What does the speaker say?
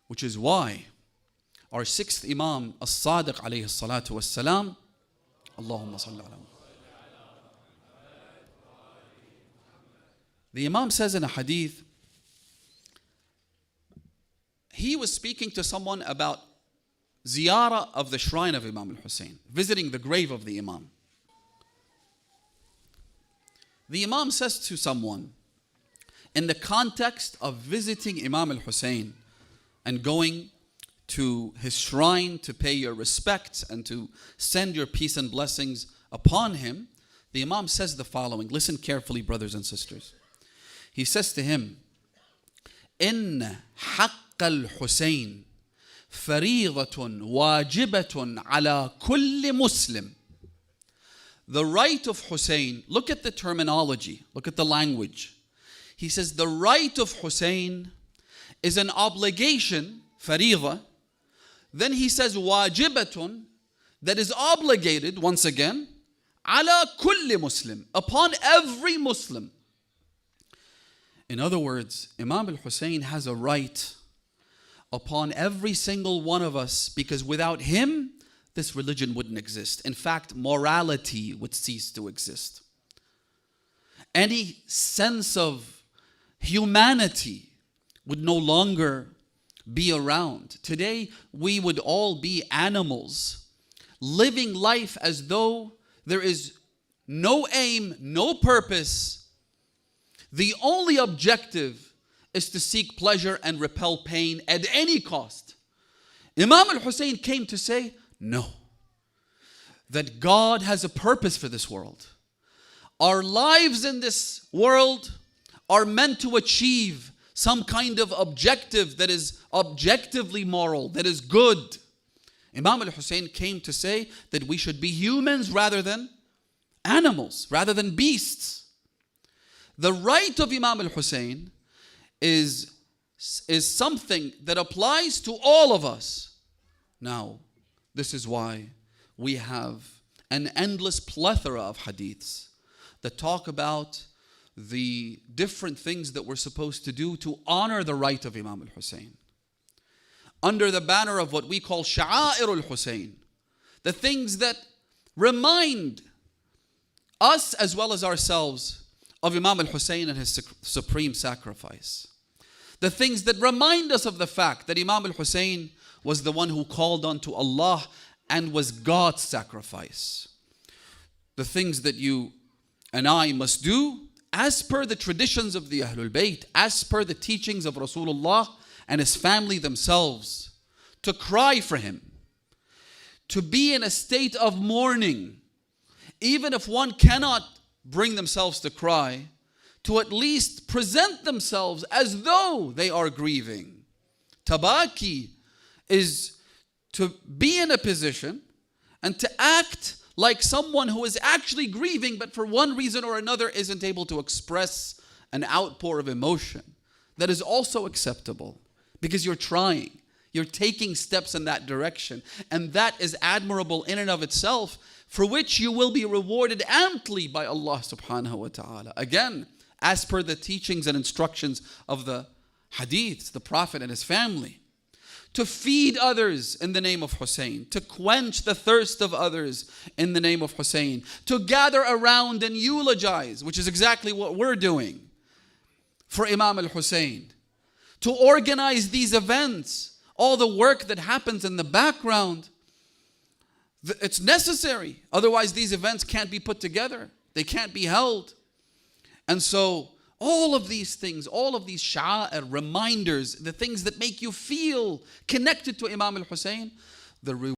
Which is why our sixth Imam, As-Sadiq alayhi salatu was-salam, Allahumma salli ala. The Imam says in a hadith, he was speaking to someone about ziyarah of the shrine of Imam al-Hussain, visiting the grave of the Imam. The Imam says to someone, in the context of visiting Imam al-Hussain and going to his shrine to pay your respects and to send your peace and blessings upon him, the Imam says the following. Listen carefully, brothers and sisters. He says to him, إن حق الحسين فريضة واجبة على كل مسلم. The right of Hussein, look at the terminology, look at the language. He says the right of Hussein is an obligation, فريضة. Then he says واجبة, that is obligated, once again, على كل مسلم, upon every Muslim. In other words, Imam al-Hussain has a right upon every single one of us, because without him, this religion wouldn't exist. In fact, morality would cease to exist. Any sense of humanity would no longer be around. Today, we would all be animals, living life as though there is no aim, no purpose. The only objective is to seek pleasure and repel pain at any cost. Imam al-Hussain came to say, no, that God has a purpose for this world. Our lives in this world are meant to achieve some kind of objective that is objectively moral, that is good. Imam al-Hussain came to say that we should be humans rather than animals, rather than beasts. The right of Imam al-Hussain is something that applies to all of us. Now, this is why we have an endless plethora of hadiths that talk about the different things that we're supposed to do to honor the right of Imam al-Hussain. Under the banner of what we call Sha'a'ir al-Hussain, the things that remind us as well as ourselves of Imam al-Hussain and his supreme sacrifice. The things that remind us of the fact that Imam al-Hussain was the one who called on to Allah and was God's sacrifice. The things that you and I must do as per the traditions of the Ahlul Bayt, as per the teachings of Rasulullah and his family themselves, to cry for him, to be in a state of mourning, even if one cannot bring themselves to cry, to at least present themselves as though they are grieving. Tabaki is to be in a position and to act like someone who is actually grieving, but for one reason or another isn't able to express an outpour of emotion. That is also acceptable, because you're trying. You're taking steps in that direction. And that is admirable in and of itself, for which you will be rewarded amply by Allah subhanahu wa ta'ala. Again, as per the teachings and instructions of the hadiths, the Prophet and his family. To feed others in the name of Hussein, to quench the thirst of others in the name of Hussein, to gather around and eulogize, which is exactly what we're doing for Imam al-Hussain, to organize these events, all the work that happens in the background. It's necessary. Otherwise, these events can't be put together. They can't be held. And so, all of these things, all of these sha'a'ir, reminders, the things that make you feel connected to Imam al-Hussain, the